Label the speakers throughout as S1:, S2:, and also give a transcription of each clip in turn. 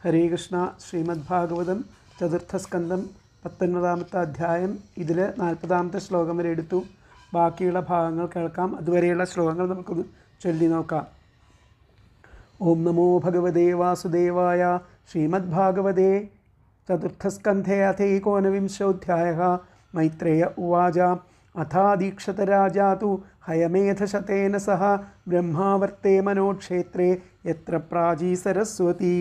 S1: ഹരേ കൃഷ്ണ. ശ്രീമദ്ഭാഗവതം ചതുർത്ഥസ്കന്ധം 19-ാമത്തെ അധ്യായം. ഇതിൽ 40-ാമത്തെ ശ്ലോകം വരെ എടുത്തു. ബാക്കിയുള്ള ഭാഗങ്ങൾ കേൾക്കാം. അതുവരെയുള്ള ശ്ലോകങ്ങൾ നമുക്കൊന്ന് ചൊല്ലി നോക്കാം. ഓം നമോ ഭഗവതേ വാസുദേവായ. ശ്രീമദ്ഭാഗവതേ ചതുർത്ഥസ്കന്ധേ അഥൈകോനവിംശോऽധ്യായः. മൈത്രേയ ഉവാച. അഥാദീക്ഷതരാജാ തു ഹയമേധശതേന സഹ ബ്രഹ്മാവർത്തേ മനോക്ഷേത്രേ യത്ര പ്രാചീ സരസ്വതി.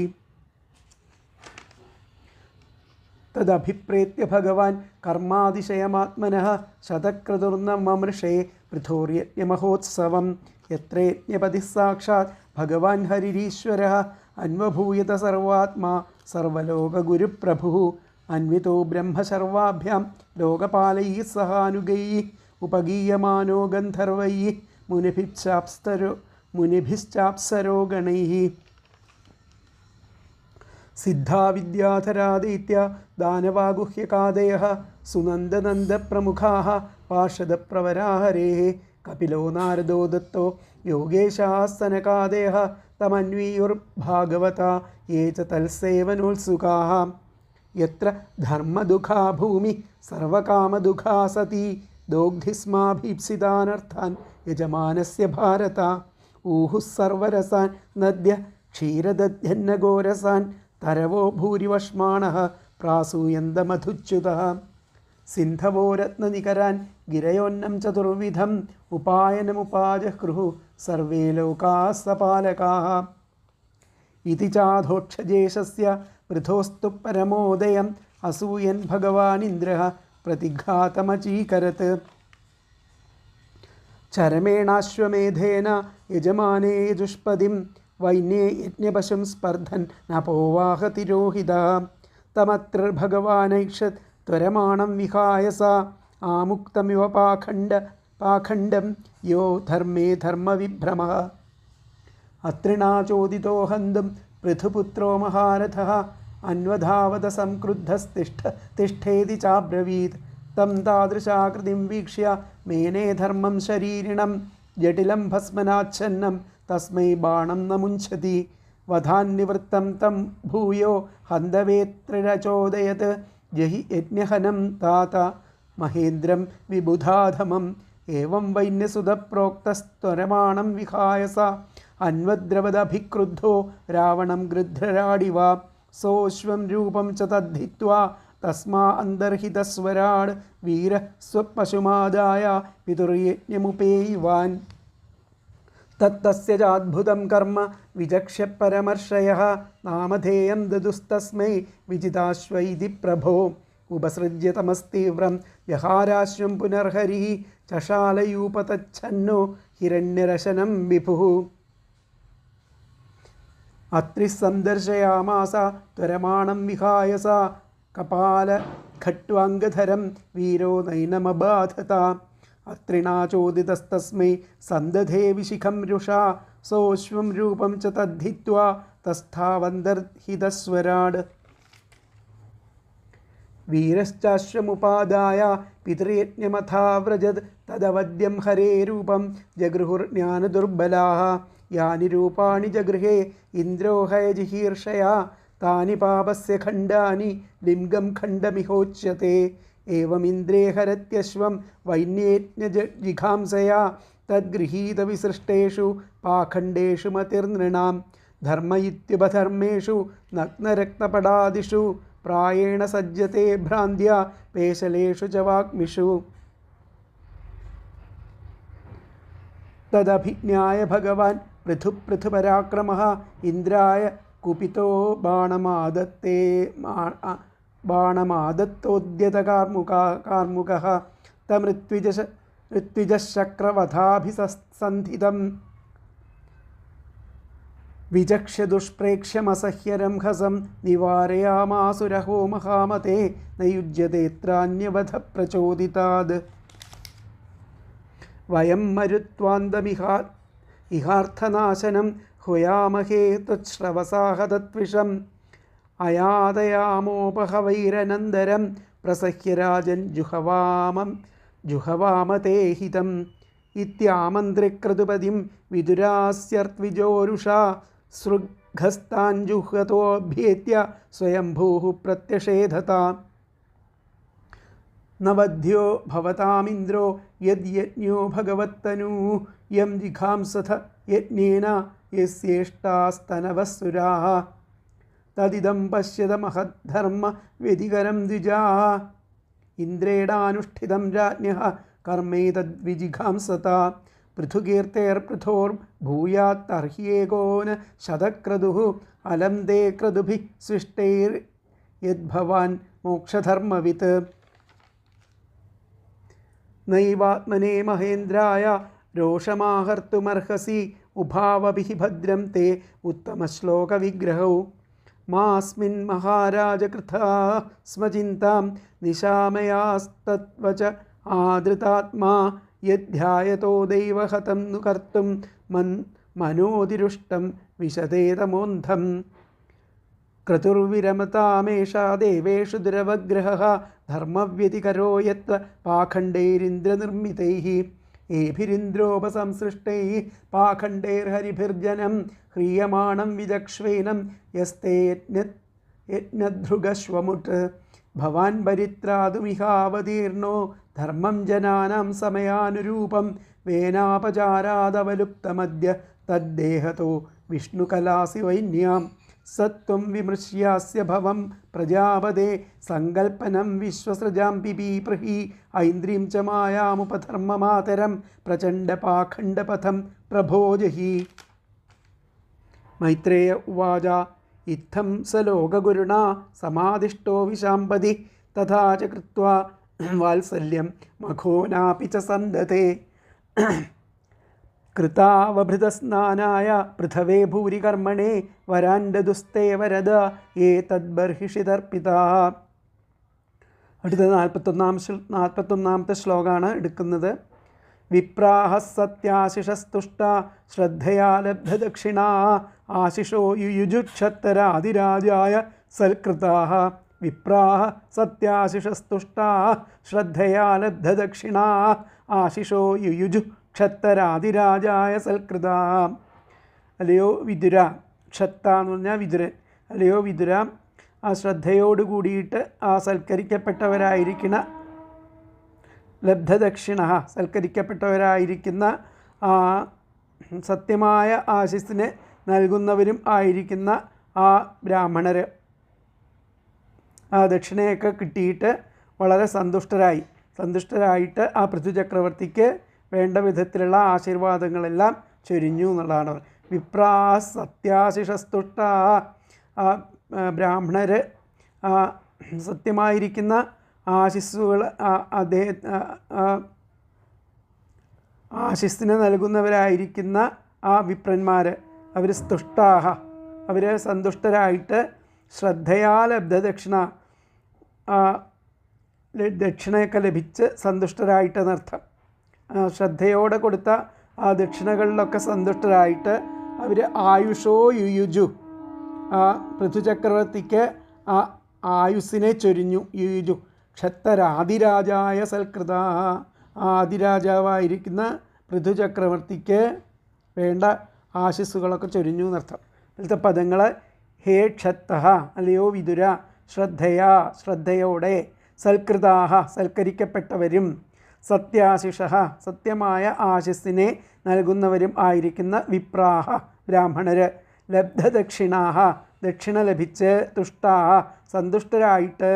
S1: തദഭിപ്രേത്യ ഭഗവാൻ കർമാതിശയമാത്മനഃ ശതക്രതുർനമമൃഷേ പൃഥോര്യജ്ഞമഹോത്സവം. യത്രേജ്ഞപതി സാക്ഷാത് ഭഗവാൻ ഹരിരീശ്വരഃ അന്വഭൂയത സർവാത്മാ സർവലോകഗുരുപ്രഭുഃ. അന്വിതോ ബ്രഹ്മശർവാഭ്യാം ലോകപാലൈഃ സഹാനുഗൈഃ ഉപഗീയമാനോ ഗന്ധർവൈഃ മുനിഭിശ്ചാപ്സരോ ഗണൈഃ. സിദ്ധാവിദ്യാധരാദൈത്യ ദാനവാഗുഹ്യകാദയഃ സുനന്ദനന്ദപ്രമുഖാഃ പാർഷദപ്രവരാഹരേഃ. കപിലോ നാരദോ ദത്തോ യോഗേശാസ്സനകാദയഃ തമന്വീയുർഭാഗവതാ യേ ച തൽസേവനോത്സുകാഃ. യത്ര ധർമ്മദുഃഖാ ഭൂമി സർവകാമദുഃഖാ സതി ദോഗ്ധിസ്മാഭീപ്സിതാനർത്ഥാൻ യജമാനസ്യ ഭാരത. ഊഹുഃ സർവരസാൻ നദ്യ ക്ഷീരദധ്യന്നഗോരസാൻ തരവോ ഭൂരിവഷ്മാണഃ പ്രാസൂയന്തമധുച്യുതഃ. സിന്ധവോ രത്നനികരാൻ ഗിരയോന്നം ചതുർവിധം ഉപായനമുപാജഹ്രുഃ സർവേ ലോകാഃ സപാലകാഃ. ഇതി ചാധോക്ഷജേഷസ്യ പൃഥോസ്തു പരമോദയം അസൂയൻ ഭഗവാനിന്ദ്രഃ പ്രതിഘാതമചീകരത്. ചരമേണാശ്വമേധേന യജമാനേ യജുഷ്പദിം വൈന്യേ യജ്ഞപശും സ്പർദ്ധൻ നപോവാഹ തിരോഹിതഃ. തമത്രർഭഗവാനൈക്ഷത് ത്വരമാണം വിഹായ സ ആമുക്തമിവ പാഖണ്ഡം യോ ധർമ്മേ ധർമ്മവിഭ്രമഃ. അത്രിണാചോദിതോ ഹന്തും പൃഥുപുത്രോ മഹാരഥഃ അന്വധാവത സംക്രുദ്ധസ്തിഷ്ഠേതി ചാബ്രവീത്. തം താദൃശാകൃതിം വീക്ഷ്യ മേനേ ധർമ്മം ശരീരിണം ജടിലം ഭസ്മനാച്ഛന്നം തസ്മൈ ബാണം ന മുഞ്ചതി. വധാന്നിവൃത്തം തം ഭൂയോ ഹന്തവേത്രരചോദയത് ജഹി യജ്ഞഹനം താത മഹേന്ദ്രം വിബുധാധമം. ഏവം വൈന്യസുതപ്രോക്തസ്ത്വരമാണം വിഹായ സ അന്വദ്രവദഭിക്രുദ്ധോ രാവണം ഗൃധ്രരാടിവ. സോശ്വം രൂപം ച തദ്ധിത്വാ തസ്മാ അന്തർഹിതസ്വരാട് വീര സ്വപശുമാദായ പിതുർയജ്ഞമുപേയിവാൻ. തത്തസ്യ ചാദ്ഭുതം കർമ്മ വിചക്ഷ്യ പരമർഷയഃ നാമധേയം ദദുസ്തസ്മൈ വിജിതാശ്വൈതി പ്രഭോ. ഉപസൃജ്യ തമസ്തീവ്രം ജഹാരാശ്വം പുനർഹരിഃ ചഷാലയൂപതച്ഛന്നോ ഹിരണ്യരശനം വിഭുഃ. അത്രിഃ സന്ദർശയാമാസ ത്വരമാണം വിഹായ സ കപാലഖട്വാംഗധരം വീരോ നൈനമബാധത. അത്രിണാചോദിതസ്തസ്മൈ സന്ദധേ വിശിഖം രുഷാ സോശ്വം രൂപം ച തദ്ധിത്വാ തസ്ഥാവന്തർഹിതസ്വരാട്. വീരശ്ചാശ്വമുപാദായ പിതൃയജ്ഞമഥാവ്രജത് തദവദ്യം ഹരേ രൂപം ജഗൃഹുർജ്ഞാനദുർബലാഃ. യാനി രൂപാണി ജഗൃഹേ ഇന്ദ്രോ ഹയജിഹീർഷയാ താനി പാപസ്യ ഖണ്ഡാനി ലിംഗം ഖണ്ഡമിഹോച്യത്തെ. ഏവമിന്ദ്രേ ഹരത്യശ്വം വൈന്യേജ്ഞജിഘാംസയാ തദ്ഗൃഹീതവിസൃഷ്ടേഷു പാഖണ്ഡേഷു മതിർനൃണാം. ധർമ്മ ഇത്യുപധർമ്മേഷു നഗ്നരക്തപടാദിഷു പ്രായേണ സജ്ജത്തെ ഭ്രാന്ത്യ പേശലേഷു ച വാഗ്മിഷു. തദഭിജ്ഞായ ഭഗവാൻ പൃഥുപരാക്രമഃ ഇന്ദ്രായ കുപിതോ ബാണമാദത്തോദ്യതകാർമുകഃ. തമൃത്വിജശക്രവധാഭിസന്ധിതം വിചക്ഷ്യ ദുഷ്പ്രേക്ഷ്യമസഹ്യരംഹസം നിവാരയാമാസുരഹോ മഹാമതേ നയുജ്യതേത്രാന്യവധപ്രചോദിതാത്. വയം മരുത്വാന്തമിഹാർത്ഥനാശനം ഹുയാമഹേ ത്വശ്രവസാഹതത്വിഷം. അയാതയാമോപഹവൈരനന്തരം പ്രസഹ്യ രാജൻ ജുഹവാമതേ ഹിതം. ഇത്യാമന്ത്രിക്രതുപതിം വിദുരാസ്യർദ്വിജോരുഷാ സൃഗ്ഘസ്താഞ്ജുഹ്യതോഭ്യേത്യ സ്വയംഭൂഃ പ്രത്യഷേധത. നവധ്യോ ഭവതാമിന്ദ്രോ യദ്യജ്ഞോ ഭഗവത്തനൂഃ യം ജിഘാംസഥ യജ്ഞേന യസ്യേഷ്ടാസ്തനവസുരാഃ തദിദം പശ്യത മഹദ്ധർമ്മ വ്യതികരം ദ്വിജാഃ ഇന്ദ്രേണാനുഷ്ഠിതം രാജ്ഞഃ കർമ്മേതദ്വിജിഘാംസത പൃഥുകീർത്തേർപൃഥോർഭൂയാത്തർഹ്യേകോ ന ശതക്രതുഃ അലം തേ ക്രതുഭിः സൃഷ്ടൈർയദ്ഭവാൻ മോക്ഷധർമ്മവിത്ത്. നൈവാത്മനേ മഹേന്ദ്രായ രോഷമാഹർത്തുമർഹസി ഉഭാവഭിः ഭദ്രം തേ ഉത്തമശ്ലോകവിഗ്രഹൗ മാസ്മിൻ മഹാരാജകൃതാ സ്മ ചിന്താം നിശാമയാസ്തത്വച ആദൃതാത്മാ യദ്ധ്യായതോ ദൈവഹതം नु കർത്തും മനോതിരുഷ്ടം വിശതേതമോന്ധം. ക്രതുർവിരമതാമേഷാ ദേവേഷു ദുരവഗ്രഹഃ ധർമ്മവ്യതികരോ യത്ര പാഖണ്ഡൈരിന്ദ്രനിർമ്മിതൈഃ ഏഭിരിന്ദ്രോപസംസൃഷ്ടൈഃ പാഖണ്ഡൈർഹരിഭിർജനം ഹ്രീയമാണം വിചക്ഷ്വേനം യസ്തേ യജ്ഞധൃഗശ്വമുട്ട്. ഭവാൻ പരിത്രാതുമിഹാവതീർണോ ധർമ്മം ജനാനാം സമയാനുരൂപം വേനാപചാരാദവലുപ്തമദ്യ തദ്ദേഹതോ വിഷ്ണുകലാസി വൈന്യാം. സത്വം വിമൃശ്യാസ്യ ഭവം പ്രജാപതേ സങ്കൽപ്പനം വിശ്വസൃജാം പിപീപ്രഹി ഐന്ദ്രീം ച മായാമുപധർമ്മമാതരം പ്രചണ്ഡപാഖണ്ഡപഥം പ്രഭോജഹി. മൈത്രേയ ഉവാച ഇത്തം സ ലോകഗുരുണാ സമാദിഷ്ടോ വിശാംപതി തഥാ ച കൃത്വാ വാത്സല്യം മഖോനാപി ച സന്ദതേ. കൃതാവഭൃതസ്നാനായ പൃഥവേ ഭൂരി കർമ്മണേ വരാൻഡദുസ്തേ വരദ യേ തദ്ബർഹിഷി തർപ്പിതാഃ. അടുത്ത 41ാമത്തെ ശ്ലോകമാണ് എടുക്കുന്നത്. വിപ്രാഹ സത്യാശിഷസ്തുഷ്ടാ ശ്രദ്ധയാ ലബ്ധദക്ഷിണാ ആശിഷോ യുയുജുക്ഷത്തരാതിരാജായ സൽകൃതാഃ. വിപ്രാഹ സത്യാശിഷസ്തുഷ്ടാ ശ്രദ്ധയാ ലബ്ധദക്ഷിണാ ആശിഷോ യുയുജു ക്ഷത്തരാതിരാജായ സൽകൃതാഃ. അല്ലയോ വിതുര, ക്ഷത്ത എന്ന് പറഞ്ഞാൽ വിതുരൻ. അല്ലയോ വിതുര, ആ ശ്രദ്ധയോട് കൂടിയിട്ട് ആ സൽക്കരിക്കപ്പെട്ടവരായിരിക്കുന്ന ലബ്ധദക്ഷിണ സൽക്കരിക്കപ്പെട്ടവരായിരിക്കുന്ന ആ സത്യമായ ആശിസിനെ നൽകുന്നവരും ആയിരിക്കുന്ന ആ ബ്രാഹ്മണർ ആ ദക്ഷിണയൊക്കെ കിട്ടിയിട്ട് വളരെ സന്തുഷ്ടരായിട്ട് ആ പൃഥ്വിചക്രവർത്തിക്ക് വേണ്ട വിധത്തിലുള്ള ആശീർവാദങ്ങളെല്ലാം ചൊരിഞ്ഞു എന്നുള്ളതാണ്. വിപ്രാ സത്യാശിഷസ്തുഷ്ട, ആ ബ്രാഹ്മണർ സത്യമായിരിക്കുന്ന ആശിസ്സുകൾ ആശിസ്സിന് നൽകുന്നവരായിരിക്കുന്ന ആ വിപ്രന്മാർ അവർ സ്തുഷ്ടാഹ, അവർ സന്തുഷ്ടരായിട്ട് ശ്രദ്ധയാ ലബ്ധദക്ഷിണ ദക്ഷിണയൊക്കെ ലഭിച്ച് സന്തുഷ്ടരായിട്ടെന്നർത്ഥം. ശ്രദ്ധയോടെ കൊടുത്ത ആ ദക്ഷിണകളിലൊക്കെ സന്തുഷ്ടരായിട്ട് അവർ ആയുഷോ യുയുജു, ആ പൃഥുചക്രവർത്തിക്ക് ആ ആയുസ്സിനെ ചൊരിഞ്ഞു. യുയുജു ക്ഷത്തരാതിരാജായ സൽകൃത, ആദിരാജാവായിരിക്കുന്ന പൃഥുചക്രവർത്തിക്ക് വേണ്ട ആശിസ്സുകളൊക്കെ ചൊരിഞ്ഞു എന്നർത്ഥം. അതിലത്തെ പദങ്ങൾ ഹേ ക്ഷത്തഃ, അല്ലയോ വിതുര, ശ്രദ്ധയാ ശ്രദ്ധയോടെ, സൽകൃതാഹ സൽക്കരിക്കപ്പെട്ടവരും, സത്യാശിഷഃ സത്യമായ ആശിസ്സിനെ നൽകുന്നവരും ആയിരിക്കുന്ന വിപ്രാഹ ബ്രാഹ്മണർ, ലബ്ധദക്ഷിണാഹ ദക്ഷിണ ലഭിച്ച്, തുഷ്ടാഹ സന്തുഷ്ടരായിട്ട്,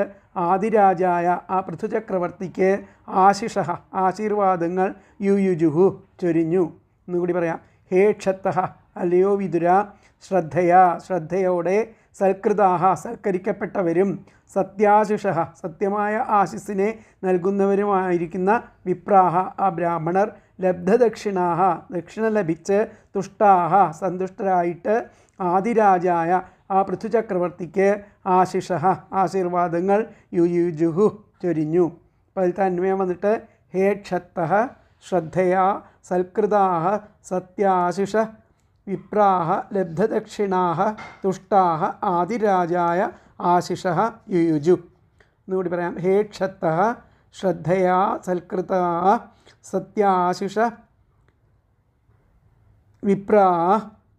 S1: ആദിരാജായ ആ പൃഥുചക്രവർത്തിക്ക് ആശിഷഃ ആശീർവാദങ്ങൾ യുയുജുഹു ചൊരിഞ്ഞു. എന്നുകൂടി പറയാം. ഹേ ക്ഷത്തഃ, അല്ലയോ വിതുര, ശ്രദ്ധയാ ശ്രദ്ധയോടെ, സൽകൃതാഹ സൽക്കരിക്കപ്പെട്ടവരും, സത്യാശിഷഃ സത്യമായ ആശിസ്സിനെ നൽകുന്നവരുമായിരിക്കുന്ന വിപ്രാഹ ആ ബ്രാഹ്മണർ, ലബ്ധദക്ഷിണാഹ ദക്ഷിണ ലഭിച്ച്, തുഷ്ടാഹ സന്തുഷ്ടരായിട്ട്, ആദിരാജായ ആ പൃഥുചക്രവർത്തിക്ക് ആശിഷഃ ആശീർവാദങ്ങൾ യുയുജുഹു ചൊരിഞ്ഞു. അപ്പോൾ അതിൽ അന്വയം വന്നിട്ട് ഹേ ക്ഷത്തഃ ശ്രദ്ധയാ സൽകൃതാഹ സത്യാശിഷ വിപ്രാഹ ലബ്ധദക്ഷിണാഹ തുഷ്ടാഹ ആദിരാജായ ആശിഷഃ യുയുജു. എന്നുകൂടി പറയാം. ഹേ ക്ഷത്തഃ ശ്രദ്ധയാ സൽകൃതാ സത്യാശിഷ വിപ്രാ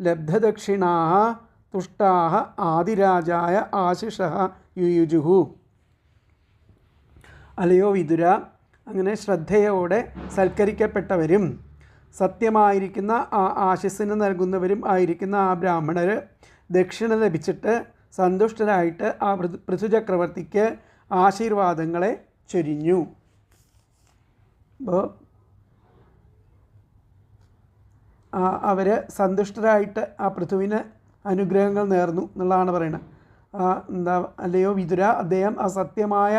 S1: ലബ്ധദക്ഷിണാः തുഷ്ടാः ആദിരാജായ ആശിഷഃ യുയുജുഃ. അലയോ വിതുര, അങ്ങനെ ശ്രദ്ധയോടെ സൽക്കരിക്കപ്പെട്ടവരും സത്യമായിരിക്കുന്ന ആ ആശിസ്സിന് നൽകുന്നവരും ആയിരിക്കുന്ന ആ ബ്രാഹ്മണർ ദക്ഷിണ ലഭിച്ചിട്ട് സന്തുഷ്ടരായിട്ട് ആ പൃഥുചക്രവർത്തിക്ക് ആശീർവാദങ്ങളെ ചൊരിഞ്ഞു. അപ്പോൾ അവർ സന്തുഷ്ടരായിട്ട് ആ പൃഥുവിന് അനുഗ്രഹങ്ങൾ നേർന്നു എന്നുള്ളതാണ് പറയുന്നത്. അല്ലയോ വിതുര, അദ്ദേഹം അസത്യമായ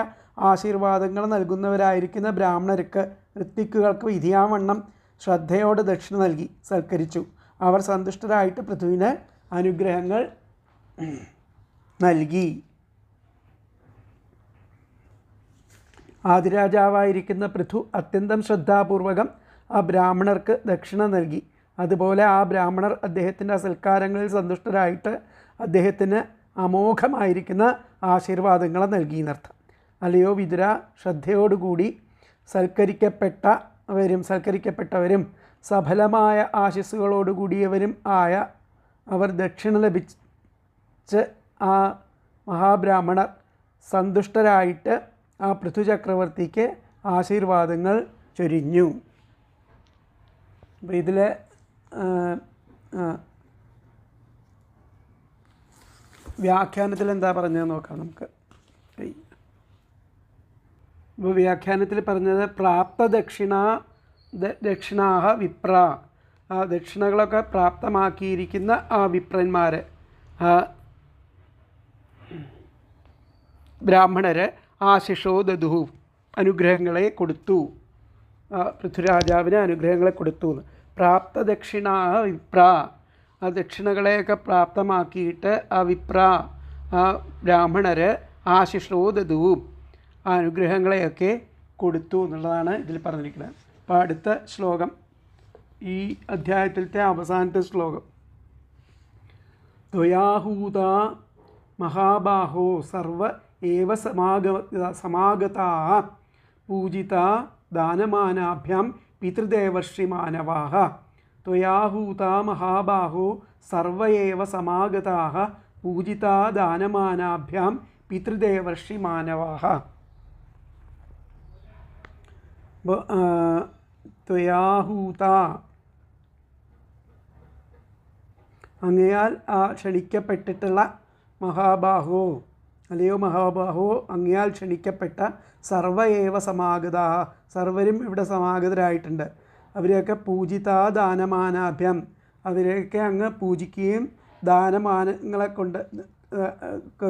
S1: ആശീർവാദങ്ങൾ നൽകുന്നവരായിരിക്കുന്ന ബ്രാഹ്മണർക്ക് ഋത്വിക്കുകൾക്ക് വിധിയാവണ്ണം ശ്രദ്ധയോടെ ദക്ഷിണ നൽകി സൽക്കരിച്ചു. അവർ സന്തുഷ്ടരായിട്ട് പൃഥുവിന് അനുഗ്രഹങ്ങൾ നൽകി. ആദിരാജാവായിരിക്കുന്ന പൃഥു അത്യന്തം ശ്രദ്ധാപൂർവകം ആ ബ്രാഹ്മണർക്ക് ദക്ഷിണ നൽകി. അതുപോലെ ആ ബ്രാഹ്മണർ അദ്ദേഹത്തിൻ്റെ സൽക്കാരങ്ങളിൽ സന്തുഷ്ടരായിട്ട് അദ്ദേഹത്തിന് അമോഘമായിരിക്കുന്ന ആശീർവാദങ്ങൾ നൽകി എന്നർത്ഥം. അല്ലയോ വിതുര, ശ്രദ്ധയോടുകൂടി സൽക്കരിക്കപ്പെട്ടവരും സഫലമായ ആശിസ്സുകളോടുകൂടിയവരും ആയ അവർ ദക്ഷിണ ലഭിച്ച് ആ മഹാബ്രാഹ്മണർ സന്തുഷ്ടരായിട്ട് ആ പൃഥുചക്രവർത്തിക്ക് ആശീർവാദങ്ങൾ ചൊരിഞ്ഞു. അപ്പോൾ ഇതിൽ വ്യാഖ്യാനത്തിൽ എന്താ പറഞ്ഞതെന്ന് നോക്കാം നമുക്ക്. ഇപ്പോൾ വ്യാഖ്യാനത്തിൽ പറഞ്ഞത് ദക്ഷിണാഹ വിപ്ര, ആ ദക്ഷിണകളൊക്കെ പ്രാപ്തമാക്കിയിരിക്കുന്ന ആ വിപ്രന്മാർ, ആ ബ്രാഹ്മണർ ആശിഷോ ദദുഹു, അനുഗ്രഹങ്ങളെ കൊടുത്തു, പൃഥ്വിരാജാവിന് അനുഗ്രഹങ്ങളെ കൊടുത്തു. പ്രാപ്തദക്ഷിണാഹ വിപ്ര, ആ ദക്ഷിണകളെയൊക്കെ പ്രാപ്തമാക്കിയിട്ട് ആ വിപ്ര, ആ ബ്രാഹ്മണർ ആശിഷോ ദദുഹു, ആ അനുഗ്രഹങ്ങളെയൊക്കെ കൊടുത്തു എന്നുള്ളതാണ് ഇതിൽ പറഞ്ഞിരിക്കുന്നത്. അപ്പോൾ അടുത്ത ശ്ലോകം, ഈ അധ്യായത്തിലത്തെ അവസാനത്തെ ശ്ലോകം. ത്വയാഹൂത മഹാബാഹോ സർവ ഏവ സമാഗതാഃ പൂജിതാ ദാനമാനാഭ്യാം പിതൃദേവർഷിമാനവാഃ. ത്വയാഹൂത മഹാബാഹോ സർവ ഏവ സമാഗതാഃ പൂജിതാ ദാനമാനാഭ്യാം പിതൃദേവർഷിമാനവാഃ. ത്വയാഹൂത, അങ്ങയാൽ ക്ഷണിക്കപ്പെട്ടിട്ടുള്ള മഹാബാഹോ, അല്ലയോ മഹാബാഹോ, അങ്ങയാൽ ക്ഷണിക്കപ്പെട്ട സർവ ഏവ സമാഗതാ, സർവരും ഇവിടെ സമാഗതരായിട്ടുണ്ട്. അവരെയൊക്കെ പൂജിതാ ദാനമാനാഭ്യം, അവരെയൊക്കെ അങ്ങ് പൂജിക്കുകയും ദാനമാനങ്ങളെ കൊണ്ട്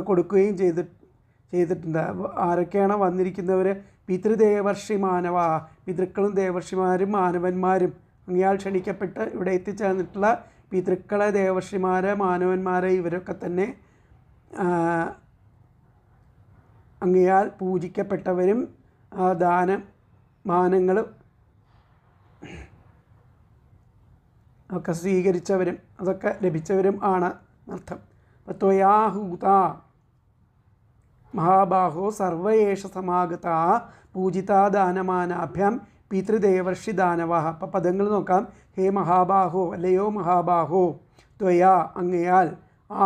S1: കൊടുക്കുകയും ചെയ്തിട്ടുണ്ട്. ആരൊക്കെയാണ് വന്നിരിക്കുന്നവർ? പിതൃദേവർഷി മാനവ, പിതൃക്കളും ദേവർഷിമാരും മാനവന്മാരും. അങ്ങയാൽ ക്ഷണിക്കപ്പെട്ട് ഇവിടെ എത്തിച്ചേർന്നിട്ടുള്ള പിതൃക്കളെ, ദേവർഷിമാരെ, മാനവന്മാരെ, ഇവരൊക്കെ തന്നെ അങ്ങയാൽ പൂജിക്കപ്പെട്ടവരും ദാനമാനങ്ങളും ഒക്കെ സ്വീകരിച്ചവരും അതൊക്കെ ലഭിച്ചവരും ആണ് അർത്ഥം. ത്വയാഹൂത മഹാബാഹോ സർവയേഷ സമാഗതാ പൂജിതാ ദാനമാനാഭ്യാം പിതൃദേവർഷി ദാനവാഹ. അപ്പം പദങ്ങൾ നോക്കാം. ഹേ മഹാബാഹോ, അല്ലയോ മഹാബാഹോ, ത്വയാ അങ്ങയാൽ,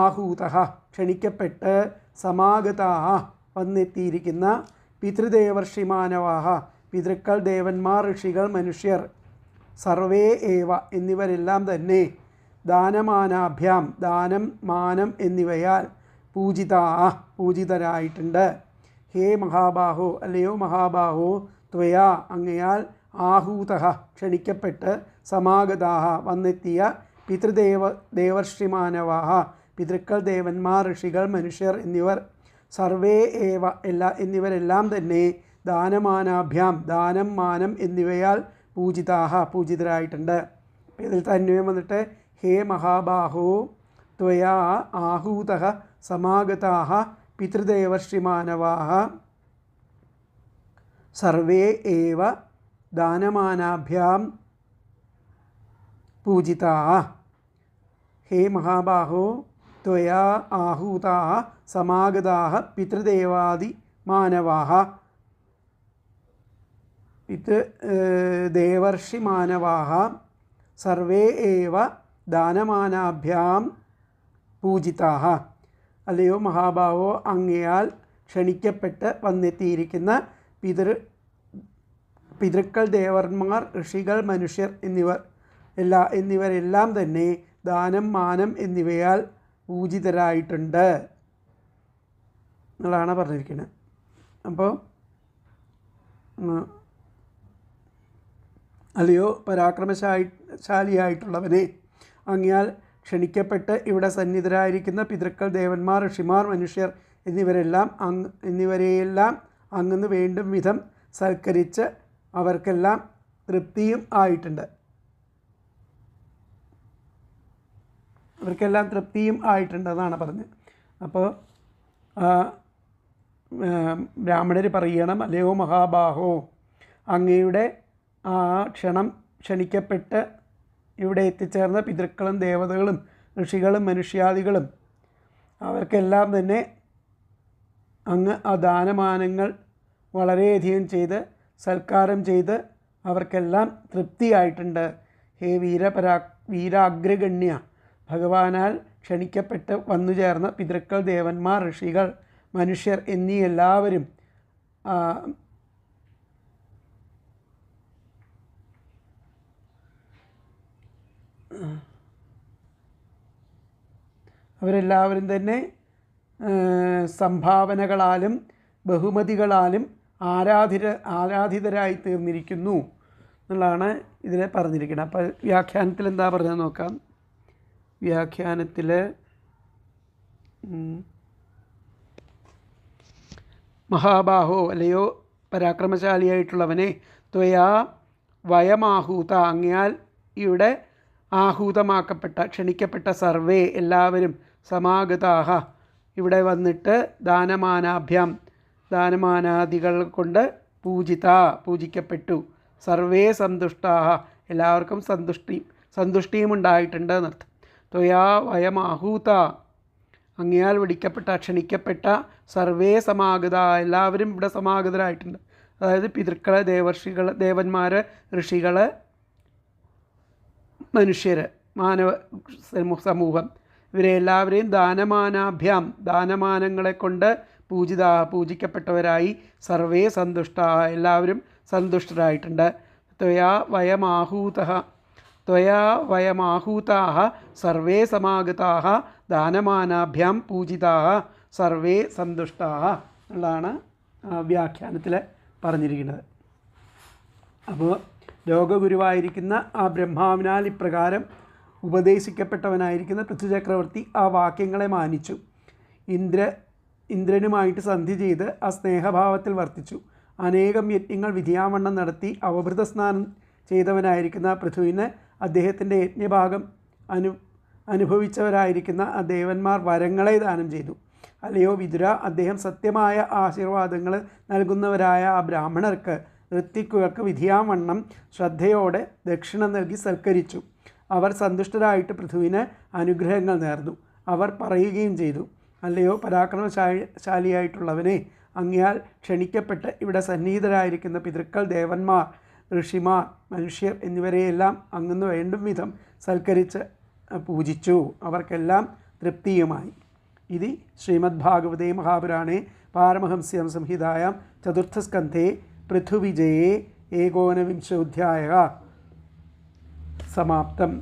S1: ആഹൂത ക്ഷണിക്കപ്പെട്ട്, സമാഗതാ വന്നെത്തിയിരിക്കുന്ന, പിതൃദേവർഷിമാനവാഹ പിതൃക്കൾ, ദേവന്മാർ, ഋഷികൾ, മനുഷ്യർ, സർവേ ഏവ എന്നിവരെല്ലാം തന്നെ, ദാനമാനാഭ്യാം ദാനം മാനം എന്നിവയാൽ, പൂജിതാ പൂജിതരായിട്ടുണ്ട്. ഹേ മഹാബാഹോ, അല്ലയോ മഹാബാഹോ, ത്വയാ അങ്ങയാൽ, ആഹൂത ക്ഷണിക്കപ്പെട്ട്, സമാഗതാ വന്നെത്തിയ, ദേവർഷിമാനവാഹ പിതൃക്കൾ, ദേവന്മാർ, ഋഷികൾ, മനുഷ്യർ എന്നിവർ, സർവേ ഏവ എന്നിവരെല്ലാം തന്നെ, ദാനമാനാഭ്യാം ദാനം മാനം എന്നിവയാൽ പൂജിതാഹ പൂജിതരായിട്ടുണ്ട്. ഇതിൽ തന്വയം വന്നിട്ട് ഹേ മഹാബാഹോ ത്വയാ ആഹൂത സമാഗതാഹ പിതൃദേവർഷിമാനവാഹ സർവേ ഏവ ദാനമാനാഭ്യാം പൂജിതാഃ. ഹേ മഹാബാഹോ ത്വയാ ആഹൂതാഃ സമാഗതാഃ പിതൃദേവാദി മാനവാഃ ദേവർഷി മാനവാഃ സർവേ ഏവ ദാനമാനാഭ്യാം പൂജിതാഹ. അല്ലയോ മഹാഭാവോ, അങ്ങയാൽ ക്ഷണിക്കപ്പെട്ട് വന്നെത്തിയിരിക്കുന്ന പിതൃക്കൾ, ദേവന്മാർ, ഋഷികൾ, മനുഷ്യർ എന്നിവരെല്ലാം തന്നെ ദാനം, മാനം എന്നിവയാൽ പൂജിതരായിട്ടുണ്ട് എന്നുള്ളതാണ് പറഞ്ഞിരിക്കുന്നത്. അപ്പോൾ അല്ലയോ പരാക്രമശാലിയായിട്ടുള്ളവനെ, അങ്ങയാൽ ക്ഷണിക്കപ്പെട്ട് ഇവിടെ സന്നിധരായിരിക്കുന്ന പിതൃക്കൾ, ദേവന്മാർ, ഋഷിമാർ, മനുഷ്യർ എന്നിവരെയെല്ലാം അങ്ങ് വേണ്ടും വിധം സൽക്കരിച്ച് അവർക്കെല്ലാം തൃപ്തിയും ആയിട്ടുണ്ട്. എന്നാണ് പറഞ്ഞത്. അപ്പോൾ ബ്രാഹ്മണർ പറയണം, അല്ലയോ മഹാബാഹോ, അങ്ങയുടെ ക്ഷണിക്കപ്പെട്ട് ഇവിടെ എത്തിച്ചേർന്ന പിതൃക്കളും ദേവതകളും ഋഷികളും മനുഷ്യാദികളും അവർക്കെല്ലാം തന്നെ അങ്ങ് ആ ദാനമാനങ്ങൾ വളരെയധികം ചെയ്ത് സൽക്കാരം ചെയ്ത് അവർക്കെല്ലാം തൃപ്തിയായിട്ടുണ്ട്. ഹേ വീരാഗ്രഗണ്യ, ഭഗവാനാൽ ക്ഷണിക്കപ്പെട്ട് വന്നു ചേർന്ന പിതൃക്കൾ, ദേവന്മാർ, ഋഷികൾ, മനുഷ്യർ എന്നീ എല്ലാവരും അവരെല്ലാവരും തന്നെ സംഭാവനകളാലും ബഹുമതികളാലും ആരാധിതരായി തീർന്നിരിക്കുന്നു എന്നുള്ളതാണ് ഇതിൽ പറഞ്ഞിരിക്കുന്നത്. അപ്പോൾ വ്യാഖ്യാനത്തിൽ എന്താ പറഞ്ഞത് നോക്കാം. വ്യാഖ്യാനത്തിൽ മഹാബാഹോ, അല്ലയോ പരാക്രമശാലിയായിട്ടുള്ളവനെ, ത്വയാ വയമാഹൂത, അങ്ങയാൽ ഇവിടെ ആഹൂതമാക്കപ്പെട്ട ക്ഷണിക്കപ്പെട്ട സർവേ എല്ലാവരും സമാഗതാഹ ഇവിടെ വന്നിട്ട് ദാനമാനാദികൾ കൊണ്ട് പൂജിക്കപ്പെട്ടു. സർവേ സന്തുഷ്ടാഹ, എല്ലാവർക്കും സന്തുഷ്ടിയും ഉണ്ടായിട്ടുണ്ട് എന്നർത്ഥം. ത്വയാ വയമാഹൂത, അങ്ങയാൽ വിളിക്കപ്പെട്ട ക്ഷണിക്കപ്പെട്ട സർവേ സമാഗത, എല്ലാവരും ഇവിടെ സമാഗതരായിട്ടുണ്ട്. അതായത് പിതൃക്കൾ, ദേവന്മാർ, ഋഷികൾ, മനുഷ്യർ, മാനവ സമൂഹം, ഇവരെ എല്ലാവരെയും ദാനമാനങ്ങളെ കൊണ്ട് പൂജിക്കപ്പെട്ടവരായി സർവേ സന്തുഷ്ടാ, എല്ലാവരും സന്തുഷ്ടരായിട്ടുണ്ട്. ത്വയാ വയമാഹൂതാഹ സർവേ സമാഗതാഹ ദാനമാനാഭ്യാം പൂജിതാഹ സർവേ സന്തുഷ്ടാഹ എന്നുള്ളതാണ് വ്യാഖ്യാനത്തിൽ പറഞ്ഞിരിക്കുന്നത്. അപ്പോൾ ലോകഗുരുവായിരിക്കുന്ന ആ ബ്രഹ്മാവിനാൽ ഇപ്രകാരം ഉപദേശിക്കപ്പെട്ടവനായിരിക്കുന്ന പൃഥ്വിചക്രവർത്തി ആ വാക്യങ്ങളെ മാനിച്ചു. ഇന്ദ്രനുമായിട്ട് സന്ധി ചെയ്ത് ആ സ്നേഹഭാവത്തിൽ വർത്തിച്ചു. അനേകം യജ്ഞങ്ങൾ വിധിയാവണ്ണം നടത്തി അവഭൃത സ്നാനം ചെയ്തവനായിരിക്കുന്ന പൃഥുവിന് അദ്ദേഹത്തിൻ്റെ യജ്ഞഭാഗം അനുഭവിച്ചവരായിരിക്കുന്ന ആ ദേവന്മാർ വരങ്ങളെ ദാനം ചെയ്തു. അല്ലയോ വിതുര, അദ്ദേഹം സത്യമായ ആശീർവാദങ്ങൾ നൽകുന്നവരായ ആ ബ്രാഹ്മണർക്ക്, ഋത്വിക്കുകൾക്ക് വിധിയാവണ്ണം ശ്രദ്ധയോടെ ദക്ഷിണ നൽകി സൽക്കരിച്ചു. അവർ സന്തുഷ്ടരായിട്ട് പൃഥുവിന് അനുഗ്രഹങ്ങൾ നേർന്നു. അവർ പറയുകയും ചെയ്തു, അല്ലയോ പരാക്രമശാലിയായിട്ടുള്ളവനെ, അങ്ങയാൽ ക്ഷണിക്കപ്പെട്ട് ഇവിടെ സന്നിഹിതരായിരിക്കുന്ന പിതൃക്കൾ, ദേവന്മാർ, ഋഷിമാർ, മനുഷ്യർ എന്നിവരെയെല്ലാം അങ്ങ് വേണ്ടും വിധം സൽക്കരിച്ച് പൂജിച്ചു. അവർക്കെല്ലാം തൃപ്തിയുമായി. ഇത് ശ്രീമദ്ഭാഗവതേ മഹാപുരാണേ പാരമഹംസ്യം സംഹിതായാം ചതുർത്ഥസ്കന്ധേ പൃഥുവിജയേ 19 സമാപ്തം.